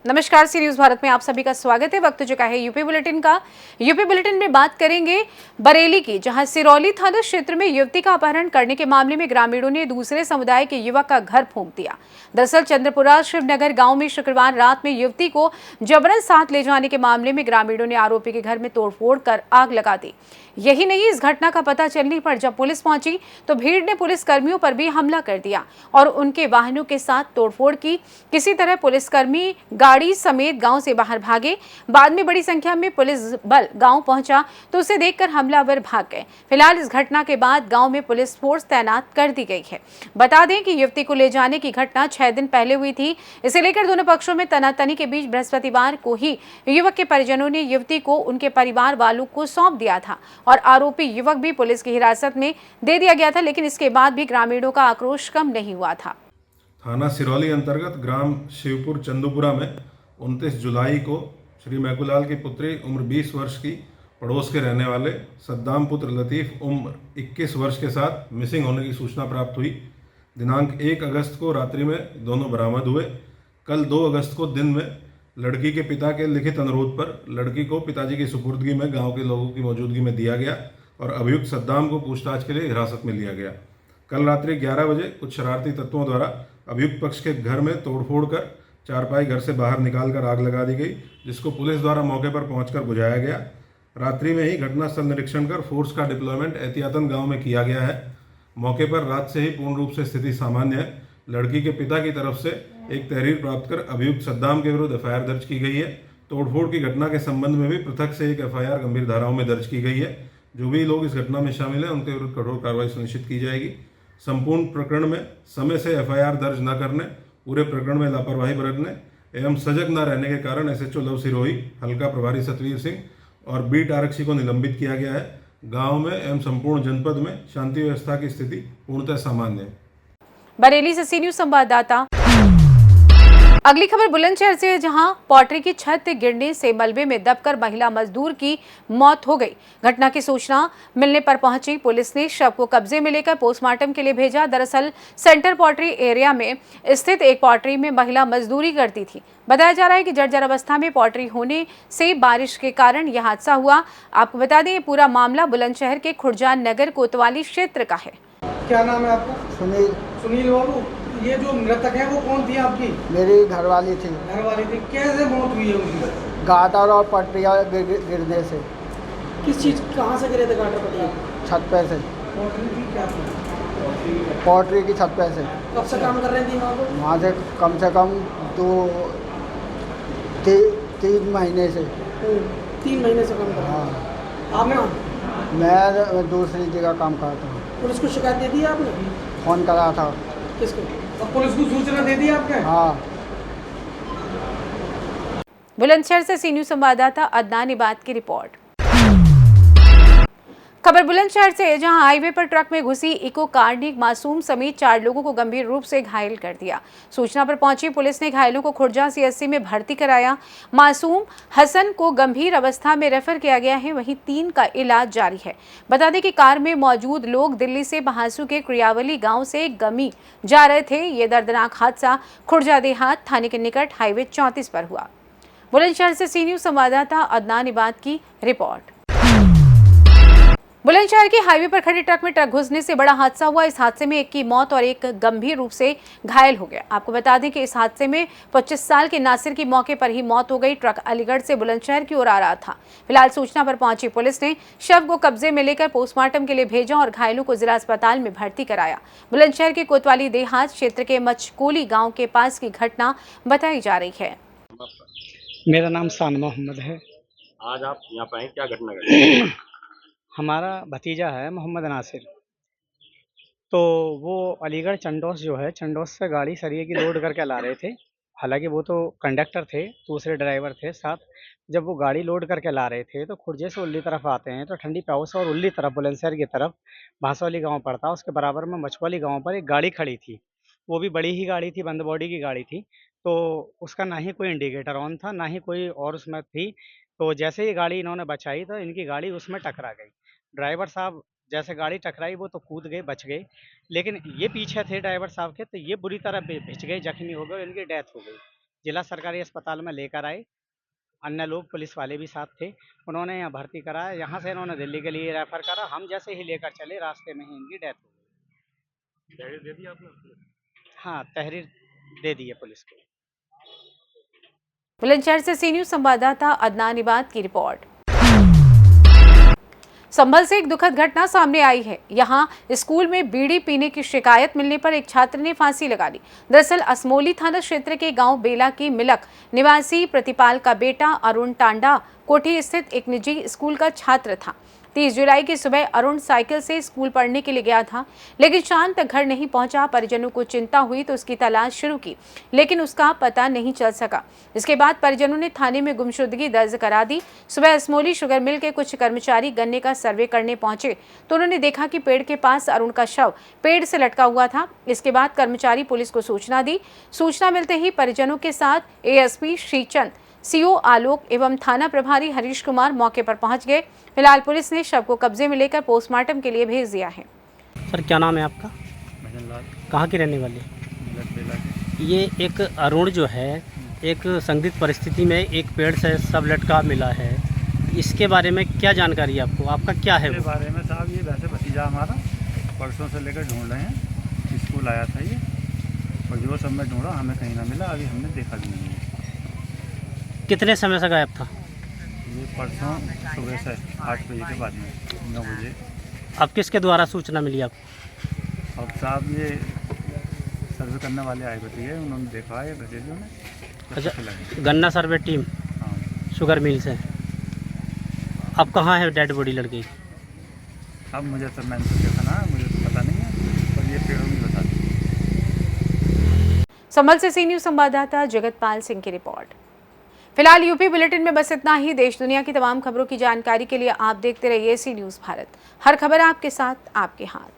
नमस्कार, सी न्यूज भारत में आप सभी का स्वागत है। वक्त चुका है यूपी बुलेटिन का। यूपी बुलेटिन में बात करेंगे बरेली की, जहां सिरौली थाना क्षेत्र में युवती का अपहरण करने के मामले में ग्रामीणों ने दूसरे समुदाय के युवक का घर फूंक दिया। दरअसल चंद्रपुरा शिवनगर गांव में शुक्रवार रात में युवती को जबरन साथ ले जाने के मामले में ग्रामीणों ने आरोपी के घर में तोड़फोड़ कर आग लगा दी। यही नहीं, इस घटना का पता चलने पर जब पुलिस पहुंची तो भीड़ ने पुलिस कर्मियों पर भी हमला कर दिया और उनके वाहनों के साथ तोड़फोड़ की। किसी तरह पुलिसकर्मी गाड़ी समेत गांव से बाहर भागे। बाद में बड़ी संख्या में पुलिस बल गांव पहुंचा तो उसे देखकर हमलावर भाग गए। फिलहाल इस घटना के बाद गांव में पुलिस फोर्स तैनात कर दी गई है। बता दें कि युवती को ले जाने की घटना 6 दिन पहले हुई थी। इसे लेकर दोनों पक्षों में तनातनी के बीच बृहस्पतिवार को ही युवक के परिजनों ने युवती को उनके परिवार वालों को सौंप दिया था और आरोपी युवक भी पुलिस की हिरासत में दे दिया गया था, लेकिन इसके बाद भी ग्रामीणों का आक्रोश कम नहीं हुआ था। थाना सिरौली अंतर्गत ग्राम शिवपुर चंदूपुरा में 29 जुलाई को श्री मैकुलाल की पुत्री उम्र 20 वर्ष की पड़ोस के रहने वाले सद्दाम पुत्र लतीफ़ उम्र 21 वर्ष के साथ मिसिंग होने की सूचना प्राप्त हुई। दिनांक 1 अगस्त को रात्रि में दोनों बरामद हुए। कल 2 अगस्त को दिन में लड़की के पिता के लिखित अनुरोध पर लड़की को पिताजी की सुपुर्दगी में गांव के लोगों की मौजूदगी में दिया गया और अभियुक्त सद्दाम को पूछताछ के लिए हिरासत में लिया गया। कल रात्रि 11 बजे कुछ शरारती तत्वों द्वारा अभियुक्त पक्ष के घर में तोड़फोड़ कर चारपाई घर से बाहर निकालकर आग लगा दी गई, जिसको पुलिस द्वारा मौके पर पहुंचकर बुझाया गया। रात्रि में ही घटनास्थल निरीक्षण कर फोर्स का डिप्लॉयमेंट एहतियातन गांव में किया गया है। मौके पर रात से ही पूर्ण रूप से स्थिति सामान्य है। लड़की के पिता की तरफ से एक तहरीर प्राप्त कर अभियुक्त सद्दाम के विरुद्ध एफआईआर दर्ज की गई है। तोड़फोड़ की घटना के संबंध में भी पृथक से एक एफआईआर गंभीर धाराओं में दर्ज की गई है। जो भी लोग इस घटना में शामिल हैं उनके विरुद्ध कठोर कार्रवाई सुनिश्चित की जाएगी। संपूर्ण प्रकरण में समय से एफआईआर दर्ज न करने, पूरे प्रकरण में लापरवाही बरतने एवं सजग न रहने के कारण एसएचओ लव सिरोही, हल्का प्रभारी सतवीर सिंह और बीट आरक्षी को निलंबित किया गया है। गांव में एवं संपूर्ण जनपद में शांति व्यवस्था की स्थिति पूर्णतः सामान्य है। बरेली से सी न्यूज संवाददाता। अगली खबर बुलंदशहर से है, जहां पॉटरी की छत गिरने से मलबे में दबकर महिला मजदूर की मौत हो गई। घटना की सूचना मिलने पर पहुंची पुलिस ने शव को कब्जे में लेकर पोस्टमार्टम के लिए भेजा। दरअसल सेंटर पॉटरी एरिया में स्थित एक पॉटरी में महिला मजदूरी करती थी। बताया जा रहा है कि जर्जर अवस्था में पॉटरी होने से बारिश के कारण यह हादसा हुआ। आपको बता दें, पूरा मामला बुलंदशहर के खुर्जान नगर कोतवाली क्षेत्र का है। क्या नाम है आपका? सुनील। सुनील बाबू, ये जो मृतक है वो कौन थी आपकी? मेरी घरवाली थी। घरवाली थी। कैसे मौत हुई है उनकी? गाटर और पटरिया गिरने से। किस चीज, कहाँ से गिरे थे गाटर पटरिया? छत पे से। पॉटरी की क्या थी? पॉटरी की छत पे से। कब से काम कर रही थी वहाँ पर? वहाँ से कम 3 महीने से। 3 महीने से काम कर रहा हाँ। आपने? मैं दूसरी जगह काम करता हूँ। पुलिस को शिकायत दे दी आपने? फ़ोन करा था। किसको? अब पुलिस को सूचना दे दी आपने? हाँ। बुलंदशहर से सी न्यूज संवाददाता अदनान इबाद की रिपोर्ट। खबर बुलंदशहर से, जहां हाईवे पर ट्रक में घुसी इको कार ने मासूम समेत 4 लोगों को गंभीर रूप से घायल कर दिया। सूचना पर पहुंची पुलिस ने घायलों को खुर्जा सीएचसी में भर्ती कराया। मासूम हसन को गंभीर अवस्था में रेफर किया गया है, वहीं 3 का इलाज जारी है। बता दें कि कार में मौजूद लोग दिल्ली से बहासू के क्रियावली गांव से गमी जा रहे थे। ये दर्दनाक हादसा खुर्जा देहात थाने के निकट हाईवे 34 पर हुआ। बुलंदशहर से सी न्यूज संवाददाता अदनान इबाद की रिपोर्ट। बुलंदशहर के हाईवे पर खड़े ट्रक में ट्रक घुसने से बड़ा हादसा हुआ। इस हादसे में एक की मौत और एक गंभीर रूप से घायल हो गया। आपको बता दें कि इस हादसे में 25 साल के नासिर की मौके पर ही मौत हो गई। ट्रक अलीगढ़ से बुलंदशहर की ओर आ रहा था। फिलहाल सूचना पर पहुंची पुलिस ने शव को कब्जे में लेकर पोस्टमार्टम के लिए भेजा और घायलों को जिला अस्पताल में भर्ती कराया। बुलंदशहर के कोतवाली देहात क्षेत्र के मचकोली गाँव के पास की घटना बताई जा रही है। मेरा नाम सान मोहम्मद है। आज आप यहाँ पे आए, क्या घटना घटी? हमारा भतीजा है मोहम्मद नासिर, तो वो अलीगढ़ चंडोस जो है, चंडोस से गाड़ी सरिये की लोड करके ला रहे थे। हालांकि वो तो कंडक्टर थे, दूसरे ड्राइवर थे साथ। जब वो गाड़ी लोड करके ला रहे थे तो खुर्जे से उल्ली तरफ आते हैं तो ठंडी प्याऊ से और उल्ली तरफ बुलंदशहर की तरफ भांसवाली गांव पड़ता है, उसके बराबर में मचवाली गांव पर एक गाड़ी खड़ी थी। वो भी बड़ी ही गाड़ी थी, बंद बॉडी की गाड़ी थी। तो उसका ना ही कोई इंडिकेटर ऑन था, ना ही कोई और उसमें थी। तो जैसे ही गाड़ी इन्होंने बचाई तो इनकी गाड़ी उसमें टकरा गई। ड्राइवर साहब जैसे गाड़ी टकराई वो तो कूद गए, बच गए, लेकिन ये पीछे थे ड्राइवर साहब के, तो ये बुरी तरह भिंच गए, जख्मी हो गए, इनकी डेथ हो गई। जिला सरकारी अस्पताल में लेकर आए। अन्य लोग पुलिस वाले भी साथ थे, उन्होंने यहाँ भर्ती कराया। यहाँ से इन्होंने दिल्ली के लिए रेफ़र करा। हम जैसे ही लेकर चले, रास्ते में ही इनकी डेथ हो गई। तहरीर दे दी आपने? हाँ, तहरीर दे दी है पुलिस को। बुलंदशहर से सी न्यूज संवाददाता अदनान इबाद की रिपोर्ट। संभल से एक दुखद घटना सामने आई है। यहां स्कूल में बीड़ी पीने की शिकायत मिलने पर एक छात्र ने फांसी लगा ली। दरअसल असमोली थाना क्षेत्र के गांव बेला की मिलक निवासी प्रतिपाल का बेटा अरुण टांडा कोठी स्थित एक निजी स्कूल का छात्र था। 30 जुलाई की सुबह अरुण साइकिल से स्कूल पढ़ने के लिए गया था, लेकिन शाम तक घर नहीं पहुंचा। परिजनों को चिंता हुई तो उसकी तलाश शुरू की, लेकिन उसका पता नहीं चल सका। इसके बाद परिजनों ने थाने में गुमशुदगी दर्ज करा दी। सुबह असमोली शुगर मिल के कुछ कर्मचारी गन्ने का सर्वे करने पहुंचे तो उन्होंने देखा कि पेड़ के पास अरुण का शव पेड़ से लटका हुआ था। इसके बाद कर्मचारी पुलिस को सूचना दी। सूचना मिलते ही परिजनों के साथ एएसपी श्रीचंद, सीओ आलोक एवं थाना प्रभारी हरीश कुमार मौके पर पहुंच गए। फिलहाल पुलिस ने शव को कब्जे में लेकर पोस्टमार्टम के लिए भेज दिया है। सर, क्या नाम है आपका? भजन लाल, कहाँ के रहने वाले? मिलक बेला के। ये एक अरुण जो है एक संदिग्ध परिस्थिति में एक पेड़ से सब लटका मिला है, इसके बारे में क्या जानकारी है आपको? आपका क्या है इसके वो? बारे में साहब, ये वैसे भतीजा हमारा परसों से लेकर ढूंढ रहे हैं। स्कूल आया था ये, और जो सब में ढूंढा हमें कहीं ना मिला। अभी हमने देखा भी नहीं है। कितने समय से गायब था? ये परसों सुबह से 8 बजे के बाद में 9 बजे। अब किसके द्वारा सूचना मिली आपको? अब साहब ये सर्वे करने वाले आए भतीजे, उन्होंने देखा है भतीजों ने। अच्छा, गन्ना सर्वे टीम हाँ, शुगर मिल से। अब कहाँ है डेड बॉडी लड़की? अब मुझे तो मैंने तो देखा ना, मुझे तो पता नहीं है, पर ये पेड़ों में बता दी। संभल से सी न्यूज संवाददाता जगतपाल सिंह की रिपोर्ट। फिलहाल यूपी बुलेटिन में बस इतना ही। देश दुनिया की तमाम खबरों की जानकारी के लिए आप देखते रहिए सी न्यूज भारत। हर खबर आपके साथ, आपके हाथ।